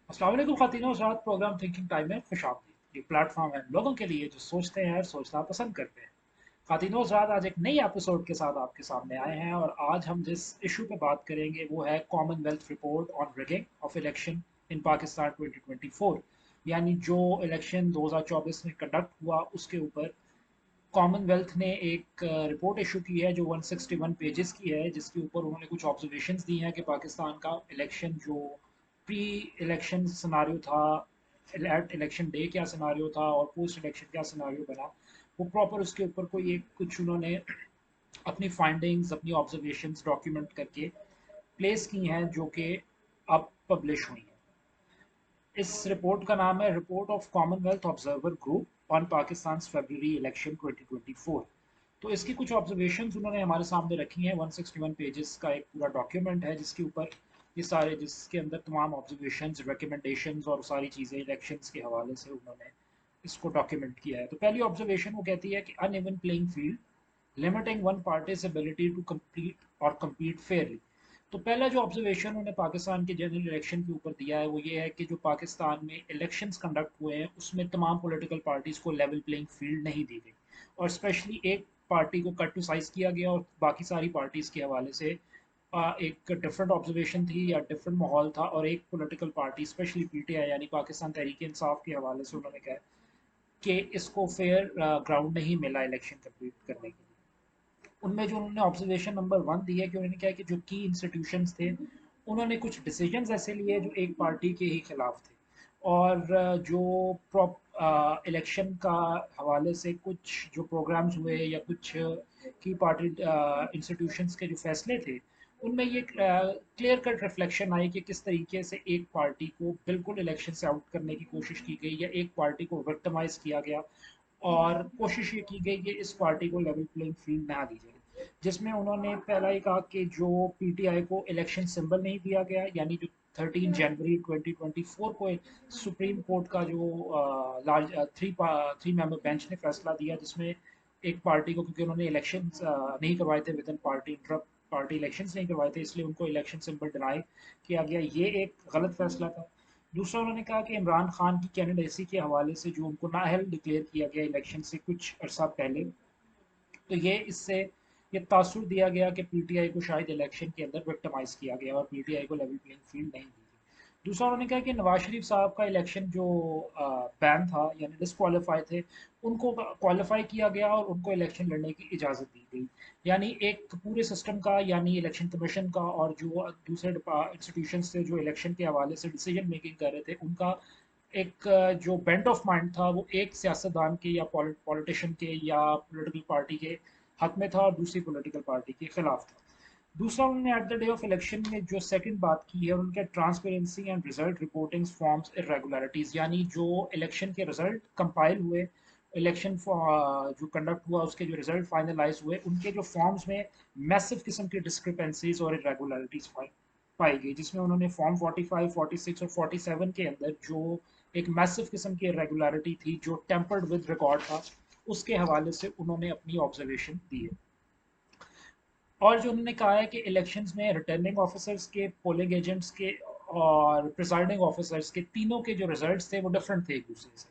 अस्सलाम वालेकुम ख़ातिनों और हज़रात। प्रोग्राम थिंकिंग टाइम में खुशामदीद। ये प्लेटफॉर्म है लोगों के लिए जो सोचते हैं और सोचना पसंद करते हैं। ख़ातिनों और हज़रात, आज एक नई एपिसोड के साथ आपके सामने आए हैं और आज हम जिस इशू पे बात करेंगे वो है Commonwealth report on rigging of election in Pakistan 2024। यानी जो इलेक्शन 2024 में कंडक्ट हुआ उसके ऊपर कॉमनवेल्थ ने एक रिपोर्ट इशू की है जो 161 पेजेस की है, जिसके ऊपर उन्होंने कुछ ऑब्जर्वेशंस दी हैं कि पाकिस्तान का इलेक्शन जो प्री इलेक्शन सिनारियो था, एट इलेक्शन डे क्या सिनारियो था और पोस्ट इलेक्शन क्या सिनारियो बना, वो प्रॉपर उसके ऊपर कोई एक कुछ उन्होंने अपनी फाइंडिंग्स, अपनी ऑब्जर्वेशंस डॉक्यूमेंट करके प्लेस की हैं, जो कि अब पब्लिश हुई हैं। इस रिपोर्ट का नाम है report of Commonwealth observer group on Pakistan February election 2024। तो इसकी कुछ ऑब्जर्वेशंस उन्होंने हमारे सामने रखी हैं। 161 पेजेस का एक पूरा डॉक्यूमेंट है जिसके ऊपर ये सारे, जिसके अंदर तमाम ऑब्जर्वेशंस, रिकमेंडेशंस और सारी चीज़ें इलेक्शंस के हवाले से उन्होंने इसको डॉक्यूमेंट किया है। तो पहली ऑब्जर्वेशन वो कहती है कि uneven playing field limiting one party's ability to compete और कम्पीट फेयरली। तो पहला जो ऑब्जर्वेशन उन्होंने पाकिस्तान के जनरल इलेक्शन के ऊपर दिया है वो ये है कि जो पाकिस्तान में इलेक्शंस कंडक्ट हुए हैं उसमें तमाम पॉलिटिकल पार्टीज को लेवल प्लेइंग फील्ड नहीं दी गई, और स्पेशली एक पार्टी को कट टू साइज किया गया और बाकी सारी पार्टीज के हवाले से एक डिफरेंट ऑब्जर्वेशन थी या डिफरेंट माहौल था। और एक पॉलिटिकल पार्टी स्पेशली पीटीआई यानी पाकिस्तान तहरीक इंसाफ के हवाले से उन्होंने कहा कि इसको फेयर ग्राउंड नहीं मिला इलेक्शन कम्पीट करने के लिए। उनमें जो उन्होंने ऑब्जर्वेशन नंबर वन दी है कि उन्होंने क्या है कि जो की इंस्टीट्यूशंस थे उन्होंने कुछ डिसीजंस ऐसे लिए जो एक पार्टी के ही खिलाफ थे, और जो प्रॉप इलेक्शन का हवाले से कुछ जो प्रोग्राम्स हुए या कुछ की पार्टी इंस्टीट्यूशंस के जो फैसले थे उनमें ये क्लियर कट रिफ्लेक्शन आई कि किस तरीके से एक पार्टी को बिल्कुल इलेक्शन से आउट करने की कोशिश की गई या एक पार्टी को विक्टिमाइज किया गया, और कोशिश ये की गई कि इस पार्टी को लेवल प्लेइंग फील्ड ना दी जाए। जिसमें उन्होंने पहला ही कहा कि जो पीटीआई को इलेक्शन सिंबल नहीं दिया गया, यानी जो 13 जनवरी 2024 को सुप्रीम कोर्ट का जो लार्ज थ्री मेंबर बेंच ने फैसला दिया, जिसमें एक पार्टी को, क्योंकि उन्होंने इलेक्शन नहीं करवाए थे with in party inter party elections नहीं करवाए थे, इसलिए उनको इलेक्शन सिंबल डिनाई किया गया। ये एक गलत फैसला था। दूसरा उन्होंने कहा कि इमरान खान की कैंडिडेसी के हवाले से जो उनको नाअहल डिक्लेयर किया गया इलेक्शन से कुछ अरसा पहले, तो ये इससे ये तासुर दिया गया कि पीटीआई को शायद इलेक्शन के अंदर विक्टिमाइज किया गया और पीटीआई को लेवल प्लेइंग फील्ड नहीं दी गई। दूसरा उन्होंने कहा कि नवाज शरीफ साहब का इलेक्शन जो बैन था यानी डिसक्वालीफाई थे, उनको क्वालिफाई किया गया और उनको इलेक्शन लड़ने की इजाज़त दी गई। यानी एक पूरे सिस्टम का, यानी इलेक्शन कमीशन का और जो दूसरे इंस्टीट्यूशन थे जो इलेक्शन के हवाले से डिसीजन मेकिंग कर रहे थे, उनका एक जो बेंट ऑफ माइंड था वो एक सियासतदान के या पॉलिटिशियन के या पॉलिटिकल पार्टी के हक में था और दूसरी पॉलिटिकल पार्टी के खिलाफ था। दूसरा उन्होंने at the day of election में जो सेकंड बात की है उनके transparency and result reporting forms irregularities, यानी जो इलेक्शन के रिजल्ट कंपाइल हुए, इलेक्शन जो कंडक्ट हुआ उसके जो रिजल्ट फाइनलाइज हुए, उनके जो फॉर्म्स में मैसिव किस्म की डिस्क्रिपेंसीज और इरेगुलरिटीज पाई गई, जिसमें उन्होंने फॉर्म 45, 46 और 47 के अंदर जो एक मैसिव किस्म की इरेगुलरिटी थी जो टेम्पर्ड विद रिकॉर्ड था, उसके हवाले से उन्होंने अपनी ऑब्जर्वेशन दी है। और जो उन्होंने कहा है कि इलेक्शंस में रिटर्निंग ऑफिसर्स के, पोलिंग एजेंट्स के और प्रिजाइडिंग ऑफिसर्स के, तीनों के जो रिजल्ट्स थे वो डिफरेंट थे एक दूसरे से,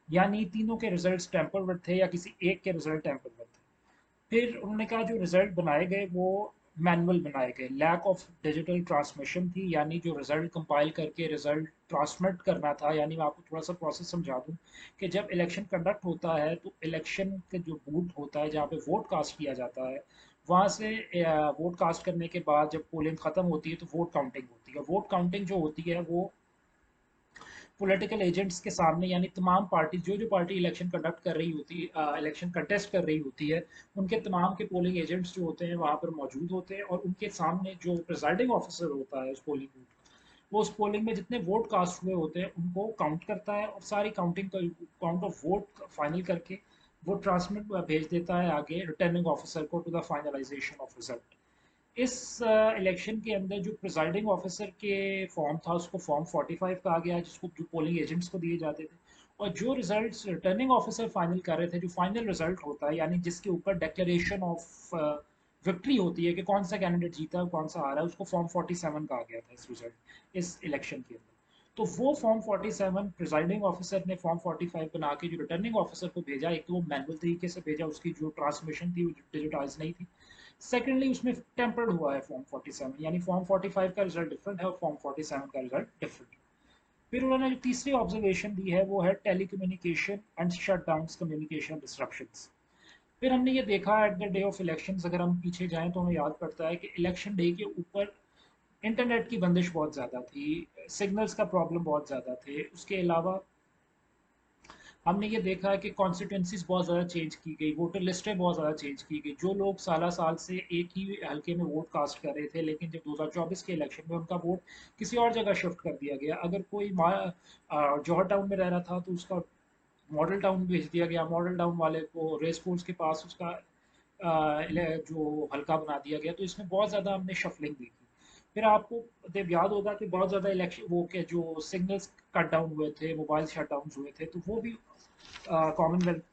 यानी तीनों के रिजल्ट्स टेम्पर विद थे या किसी एक के रिजल्ट टेम्पर विद थे। फिर उन्होंने कहा जो रिजल्ट बनाए गए वो मैनुअल बनाए गए, लैक ऑफ डिजिटल ट्रांसमिशन थी, यानी जो रिजल्ट कंपाइल करके रिजल्ट ट्रांसमिट करना था। यानी मैं आपको थोड़ा सा प्रोसेस समझा दूं कि जब इलेक्शन कंडक्ट होता है तो इलेक्शन के जो बूथ होता है जहाँ पे वोट कास्ट किया जाता है, वहाँ से वोट कास्ट करने के बाद जब पोलिंग खत्म होती है तो वोट काउंटिंग होती है। वोट काउंटिंग जो होती है वो पॉलिटिकल एजेंट्स के सामने, यानी तमाम पार्टी जो पार्टी इलेक्शन कंडक्ट कर रही होती है, इलेक्शन कंटेस्ट कर रही होती है, उनके तमाम के पोलिंग एजेंट्स जो होते हैं वहाँ पर मौजूद होते हैं, और उनके सामने जो प्रिजाइडिंग ऑफिसर होता है उस पोलिंग बूथ, वो उस पोलिंग में जितने वोट कास्ट हुए होते हैं उनको काउंट करता है और सारी counting count of vote final करके वो ट्रांसमिट भेज देता है आगे रिटर्निंग ऑफिसर को to the finalization of result. इस इलेक्शन के अंदर जो प्रिजाइडिंग ऑफिसर के फॉर्म था उसको फॉर्म 45 कहा गया, जिसको जो पोलिंग एजेंट्स को दिए जाते थे, और जो रिजल्ट्स रिटर्निंग ऑफिसर फाइनल कर रहे थे, जो फाइनल रिजल्ट होता है यानी जिसके ऊपर डेक्लेरेशन ऑफ विक्ट्री होती है कि कौन सा कैंडिडेट जीता है कौन सा हारा है, उसको फॉर्म 47 कहा गया था इस रिजल्ट, इस इलेक्शन के अंदर। तो वो फॉर्म 47 प्रिजाइडिंग ऑफिसर ने फॉर्म 45 बना के जो रिटर्निंग ऑफिसर को भेजा, एक तो वो मैनुअल तरीके से भेजा, उसकी जो ट्रांसमिशन थी वो डिजिटाइज नहीं थी। सेकेंडली उसमें टेम्पर्ड हुआ है फॉर्म 47, यानी फॉर्म 45 का रिजल्ट डिफरेंट है और फॉर्म 47 का रिजल्ट डिफरेंट है। फिर उन्होंने जो तीसरी ऑब्जर्वेशन दी है वो है telecommunication and shut down communication disruptions. फिर हमने ये देखा at the day of elections, अगर हम पीछे जाएं तो हमें याद पड़ता है कि इलेक्शन डे के ऊपर इंटरनेट की बंदिश बहुत ज़्यादा थी, सिग्नल्स का प्रॉब्लम बहुत ज़्यादा थे। उसके अलावा हमने ये देखा है कि कॉन्स्टिट्यूंसीज बहुत ज़्यादा चेंज की गई, वोटर लिस्टें बहुत ज़्यादा चेंज की गई। जो लोग साल साल से एक ही हल्के में वोट कास्ट कर रहे थे, लेकिन जब 2024 के इलेक्शन में उनका वोट किसी और जगह शिफ्ट कर दिया गया। अगर कोई जौहर टाउन में रह रहा था तो उसका मॉडल टाउन भेज दिया गया, मॉडल टाउन वाले को रेस कोर्स के पास उसका जो हल्का बना दिया गया। तो इसमें बहुत ज़्यादा हमने शफलिंग देखी। फिर आपको जब याद होगा कि बहुत ज़्यादा इलेक्शन वो के जो सिग्नल्स कट डाउन हुए थे, मोबाइल शट डाउन हुए थे, तो वो भी कॉमनवेल्थ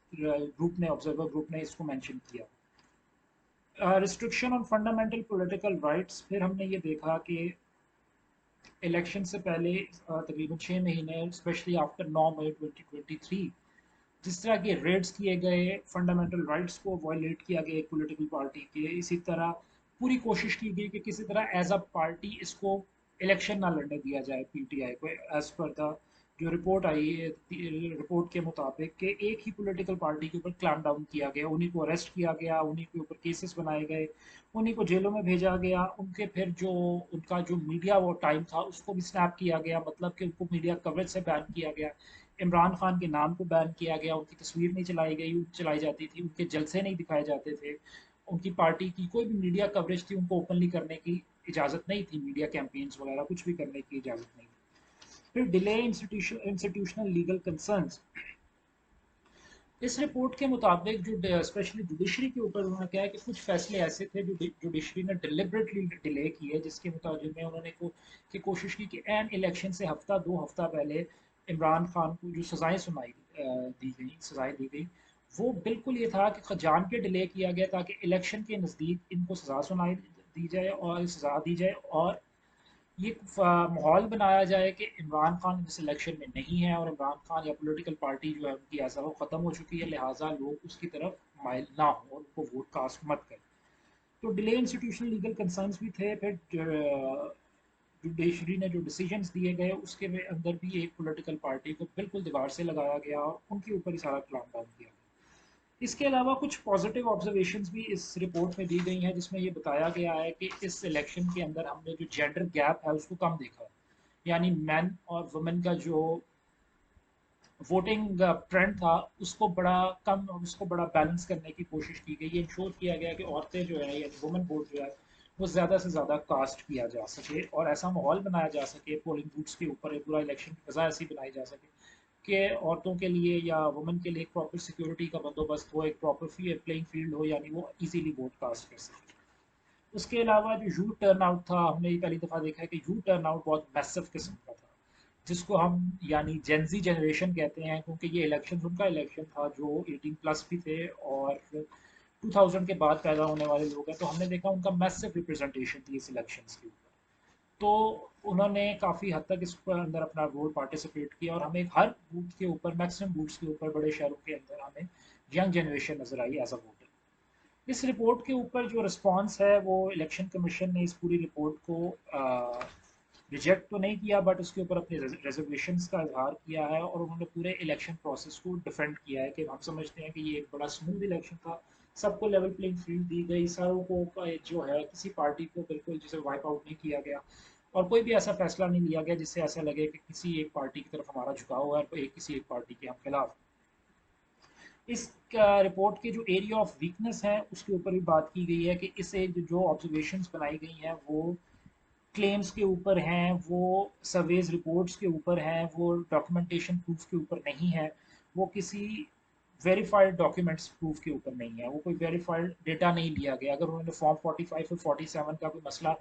ग्रुप ने, ऑब्जर्वर ग्रुप ने इसको मेंशन किया। Restriction on fundamental political rights, फिर हमने ये देखा कि इलेक्शन से पहले तकरीबन 6 महीने, स्पेशली आफ्टर 9 मई 2023, जिस तरह के रेड्स किए गए, फंडामेंटल राइट्स को वायलेट किया गया एक पॉलिटिकल पार्टी के, इसी तरह पूरी कोशिश की गई कि किसी तरह एज अ पार्टी इसको इलेक्शन ना लड़ने दिया जाए पीटीआई को। एज पर द जो रिपोर्ट आई है, रिपोर्ट के मुताबिक कि एक ही पॉलिटिकल पार्टी के ऊपर क्लैम डाउन किया गया, उन्हीं को अरेस्ट किया गया, उन्हीं के ऊपर केसेस बनाए गए, उन्हीं को जेलों में भेजा गया। उनके फिर जो उनका जो मीडिया वो टाइम था उसको भी स्नैप किया गया, मतलब कि उनको मीडिया कवरेज से बैन किया गया। इमरान खान के नाम को बैन किया गया, उनकी तस्वीर नहीं चलाई जाती थी, उनके जलसे नहीं दिखाए जाते थे, उनकी पार्टी की कोई भी मीडिया कवरेज थी उनको ओपनली करने की इजाज़त नहीं थी, मीडिया कैंपेन्स वगैरह कुछ भी करने की इजाज़त नहीं थी। फिर डिले इंस्टीट्यूशनल लीगल कंसर्न्स, इस रिपोर्ट के मुताबिक जो स्पेशली जुडिशरी के ऊपर उन्होंने कहा है कि कुछ फैसले ऐसे थे जो जुडिशरी ने डिलिबरेटली डिले किए, जिसके मुताबिक में उन्होंने कोशिश की कि एन इलेक्शन से हफ्ता 2 हफ्ता पहले इमरान खान को जो सज़ाएं दी गई, वो बिल्कुल ये था कि जान के डिले किया गया ताकि इलेक्शन के नज़दीक इनको सज़ा सुनाई दी जाए और सज़ा दी जाए, और ये माहौल बनाया जाए कि इमरान खान इस इलेक्शन में नहीं है और इमरान खान या पॉलिटिकल पार्टी जो है उनकी ऐसा वो ख़त्म हो चुकी है, लिहाजा लोग उसकी तरफ माइल ना हो और उनको वोट कास्ट मत करें। तो डिले इंस्टीट्यूशनल लीगल कंसर्न्स भी थे। फिर जुडिशरी ने जो डिसीजंस दिए गए उसके में अंदर भी एक पॉलिटिकल पार्टी को बिल्कुल दीवार से लगाया गया और उनके ऊपर ही सारा क्लैम डाउन किया गया। इसके अलावा कुछ पॉजिटिव ऑब्जर्वेशंस भी इस रिपोर्ट में दी गई हैं, जिसमें ये बताया गया है कि इस इलेक्शन के अंदर हमने जो जेंडर गैप है उसको कम देखा है, यानी मैन और वुमेन का जो वोटिंग ट्रेंड था उसको बड़ा बैलेंस करने की कोशिश की गई। ये इंश्योर किया गया कि औरतें जो है यानी वुमेन वोट जो है वो ज़्यादा से ज़्यादा कास्ट किया जा सके और ऐसा माहौल बनाया जा सके पोलिंग बूथ्स के ऊपर, एक पूरा इलेक्शन की फ़ज़ा ऐसी बनाई जा सके कि औरतों के लिए या वुमेन के लिए एक प्रॉपर सिक्योरिटी का बंदोबस्त हो, एक प्रॉपर प्लेइंग फील्ड हो, यानी वो इजीली वोट कास्ट कर सके। उसके अलावा जो यूथ टर्न आउट था, हमने ये पहली दफ़ा देखा है कि यूथ टर्न आउट बहुत मैसिव किस्म का था, जिसको हम यानी जेनजी जनरेशन कहते हैं, क्योंकि ये इलेक्शन उनका इलेक्शन था जो 18 प्लस भी थे और 2000 के बाद पैदा होने वाले लोग हैं। तो हमने देखा उनका मैसिव रिप्रेजेंटेशन थी इस इलेक्शंस के ऊपर। तो उन्होंने काफ़ी हद तक इस पर अंदर अपना रोल पार्टिसिपेट किया और हमें हर बूथ के ऊपर, मैक्सिमम बूथ्स के ऊपर बड़े शहरों के अंदर हमें यंग जनरेशन नज़र आई एज अ वोटर। इस रिपोर्ट के ऊपर जो रिस्पांस है वो इलेक्शन कमीशन ने इस पूरी रिपोर्ट को रिजेक्ट तो नहीं किया, बट उसके ऊपर अपने रिजर्वेशंस का इजहार किया है और उन्होंने पूरे इलेक्शन प्रोसेस को डिफेंड किया है कि हम समझते हैं कि ये एक बड़ा स्मूथ इलेक्शन था, सबको लेवल प्लेइंग फील्ड दी गई, सारों को जो है किसी पार्टी को बिल्कुल जिसे वाइप आउट नहीं किया गया और कोई भी ऐसा फैसला नहीं लिया गया जिससे ऐसा लगे कि किसी एक पार्टी की तरफ हमारा झुकाव है और किसी एक पार्टी के हम खिलाफ। इस रिपोर्ट के जो एरिया ऑफ वीकनेस है उसके ऊपर भी बात की गई है कि इसे जो ऑब्जर्वेशंस बनाई गई हैं वो क्लेम्स के ऊपर हैं, वो सर्वेज रिपोर्ट्स के ऊपर हैं, वो डॉक्यूमेंटेशन प्रूफ के ऊपर नहीं है, वो किसी वेरीफाइड डॉक्यूमेंट्स प्रूफ के ऊपर नहीं है, वो कोई वेरीफाइड डेटा नहीं लिया गया। अगर उन्होंने फॉर्म 45 और 47 का कोई मसला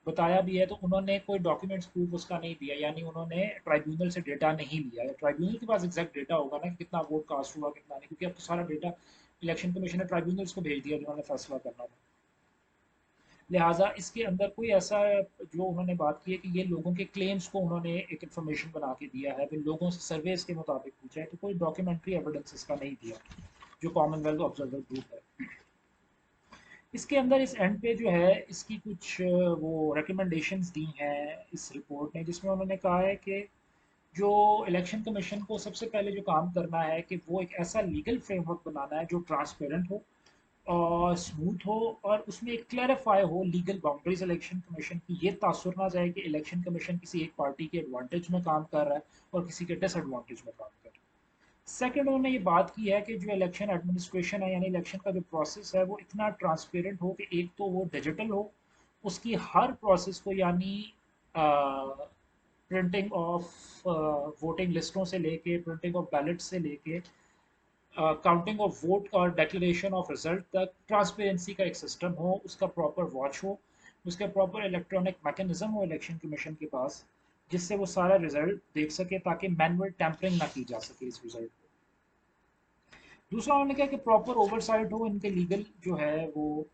बताया भी है तो उन्होंने कोई डॉक्यूमेंट्स प्रूफ उसका नहीं दिया, यानी उन्होंने ट्राइब्यूनल से डेटा नहीं लिया। ट्राइब्यूनल के पास एग्जैक्ट डेटा होगा ना कि कितना वोट कास्ट हुआ कितना नहीं, क्योंकि अब तो सारा डेटा इलेक्शन कमीशन ने ट्राइब्यूनल्स को भेज दिया जिन्होंने फैसला करना था। लिहाजा इसके अंदर कोई ऐसा जो उन्होंने बात की है कि ये लोगों के क्लेम्स को उन्होंने एक इन्फॉर्मेशन बना के दिया है, फिर लोगों से सर्वेस के मुताबिक पूछा है, तो कोई डॉक्यूमेंट्री एविडेंस इसका नहीं दिया जो कॉमनवेल्थ ऑब्जर्वर ग्रुप है। इसके अंदर इस एंड पे जो है इसकी कुछ वो रिकमेंडेशंस दी हैं इस रिपोर्ट ने, जिसमें उन्होंने कहा है कि जो इलेक्शन कमीशन को सबसे पहले जो काम करना है कि वो एक ऐसा लीगल फ्रेमवर्क बनाना है जो ट्रांसपेरेंट हो और स्मूथ हो, और उसमें एक क्लैरिफाई हो लीगल बाउंड्रीज इलेक्शन कमीशन की, ये तासुर ना जाए कि इलेक्शन कमीशन किसी एक पार्टी के एडवांटेज में काम कर रहा है और किसी के डिसएडवांटेज में काम कर रहा है। सेकंड, उन्होंने ये बात की है कि जो इलेक्शन एडमिनिस्ट्रेशन है यानी इलेक्शन का जो प्रोसेस है वो इतना ट्रांसपेरेंट हो कि एक तो वो डिजिटल हो, उसकी हर प्रोसेस को यानी प्रिंटिंग ऑफ वोटिंग लिस्टों से लेके प्रिंटिंग ऑफ बैलेट से लेके काउंटिंग ऑफ वोट और डिक्लेरेशन ऑफ रिजल्ट तक ट्रांसपेरेंसी का एक सिस्टम हो, उसका प्रॉपर वॉच हो, उसका प्रॉपर इलेक्ट्रॉनिक मैकेनिज्म हो इलेक्शन कमीशन के पास, जिससे वो सारा रिजल्ट देख सके ताकि मैनुअल टैंपरिंग ना की जा सके इस रिजल्ट को। दूसरा उन्होंने कहा कि प्रॉपर ओवरसाइट हो इनके लीगल जो है वो,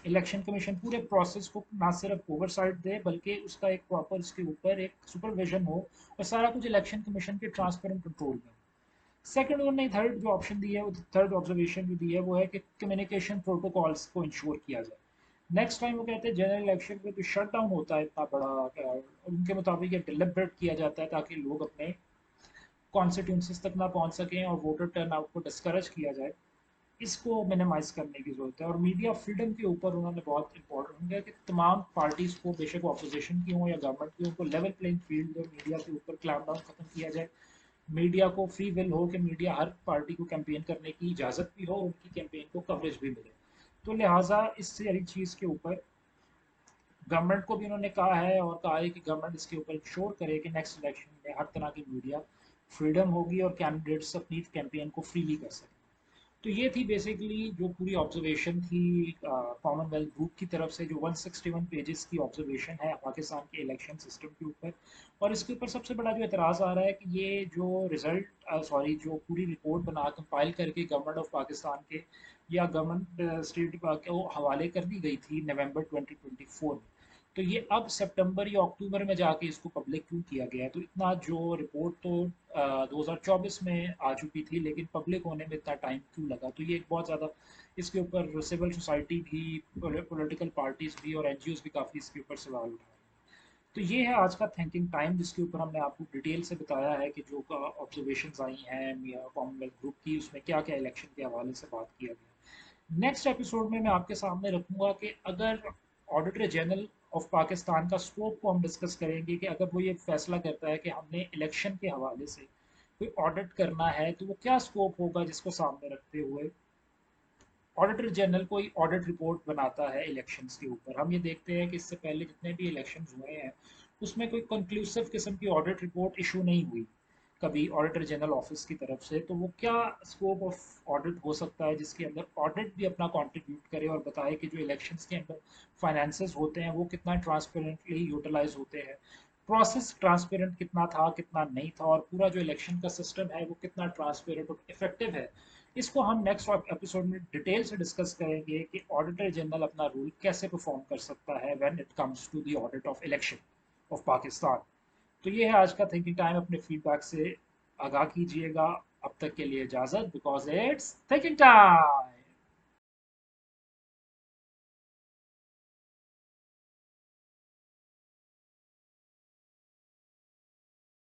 इलेक्शन कमीशन पूरे प्रोसेस को ना सिर्फ ओवरसाइट दे बल्कि उसका एक प्रॉपर इसके ऊपर एक सुपरविजन हो और सारा कुछ इलेक्शन कमीशन के ट्रांसपेरेंट कंट्रोल में। सेकंड, उन्होंने थर्ड जो ऑप्शन दी है, वो थर्ड ऑब्जर्वेशन जो दी है वो है कि कम्युनिकेशन प्रोटोकॉल्स को इंश्योर किया जाए। नेक्स्ट टाइम वो कहते हैं जनरल इलेक्शन में जो शट डाउन होता है इतना बड़ा, उनके मुताबिक ये डिलिब्रेट किया जाता है ताकि लोग अपने कॉन्स्टिट्यूंसीज तक ना पहुंच सकें और वोटर टर्नआउट को डिस्करेज किया जाए, इसको मिनिमाइज करने की जरूरत है। और मीडिया फ्रीडम के ऊपर उन्होंने बहुत इंपॉर्टेंट है कि तमाम पार्टीज को, बेशक अपोजिशन की हो या गवर्नमेंट की, उनको लेवल प्लेइंग फील्ड और मीडिया के ऊपर क्लैम डाउन खत्म किया जाए। मीडिया को फ्री विल हो कि मीडिया हर पार्टी को कैंपेन करने की इजाज़त भी हो, उनकी कैंपेन को कवरेज भी मिले। तो लिहाजा इस सारी चीज़ के ऊपर गवर्नमेंट को भी उन्होंने कहा है और कहा है कि गवर्नमेंट इसके ऊपर इंश्योर करे कि नेक्स्ट इलेक्शन में हर तरह की मीडिया फ्रीडम होगी और कैंडिडेट्स अपनी कैंपेन को फ्रीली कर सकें। तो ये थी बेसिकली जो पूरी ऑब्जर्वेशन थी कॉमनवेल्थ ग्रुप की तरफ से, जो 161 पेजेस की ऑब्जर्वेशन है पाकिस्तान के इलेक्शन सिस्टम के ऊपर। और इसके ऊपर सबसे बड़ा जो एतराज़ आ रहा है कि ये जो रिजल्ट सॉरी जो पूरी रिपोर्ट बना कंपाइल करके गवर्नमेंट ऑफ पाकिस्तान के या गवर्नमेंट स्टेट को हवाले कर दी गई थी नवंबर 2024 में, तो ये अब सितंबर या अक्टूबर में जाके इसको पब्लिक क्यों किया गया है? तो इतना जो रिपोर्ट तो 2024 में आ चुकी थी, लेकिन पब्लिक होने में इतना टाइम क्यों लगा? तो ये एक बहुत ज़्यादा इसके ऊपर सिविल सोसाइटी भी, पॉलिटिकल पार्टीज भी और एनजीओज भी काफ़ी इसके ऊपर सवाल उठा रहे हैं। तो ये है आज का थिंकिंग टाइम, जिसके ऊपर हमने आपको डिटेल से बताया है कि जो ऑब्जर्वेशंस आई हैं कॉमनवेल्थ ग्रुप की, उसमें क्या क्या इलेक्शन के हवाले से बात किया गया। नेक्स्ट एपिसोड में मैं आपके सामने रखूंगा कि अगर ऑडिटर जनरल ऑफ पाकिस्तान का स्कोप को हम डिस्कस करेंगे कि अगर वो ये फैसला करता है कि हमने इलेक्शन के हवाले से कोई ऑडिट करना है तो वो क्या स्कोप होगा, जिसको सामने रखते हुए ऑडिटर जनरल कोई ऑडिट रिपोर्ट बनाता है इलेक्शंस के ऊपर। हम ये देखते हैं कि इससे पहले जितने भी इलेक्शंस हुए हैं उसमें कोई कंक्लूसिव किस्म की ऑडिट रिपोर्ट इशू नहीं हुई कभी ऑडिटर जनरल ऑफिस की तरफ से। तो वो क्या स्कोप ऑफ ऑडिट हो सकता है जिसके अंदर ऑडिट भी अपना कंट्रीब्यूट करे और बताए कि जो इलेक्शंस के अंदर फाइनेंसेस होते हैं वो कितना ट्रांसपेरेंटली यूटिलाइज होते हैं, प्रोसेस ट्रांसपेरेंट कितना था कितना नहीं था, और पूरा जो इलेक्शन का सिस्टम है वो कितना ट्रांसपेरेंट और इफेक्टिव है। इसको हम नेक्स्ट एपिसोड में डिटेल से डिस्कस करेंगे कि ऑडिटर जनरल अपना रूल कैसे परफॉर्म कर सकता है when it comes to the audit of election of Pakistan. तो ये है आज का थिंकिंग टाइम, अपने फीडबैक से आगाह कीजिएगा। अब तक के लिए इजाजत, बिकॉज इट्स थिंकिंग टाइम।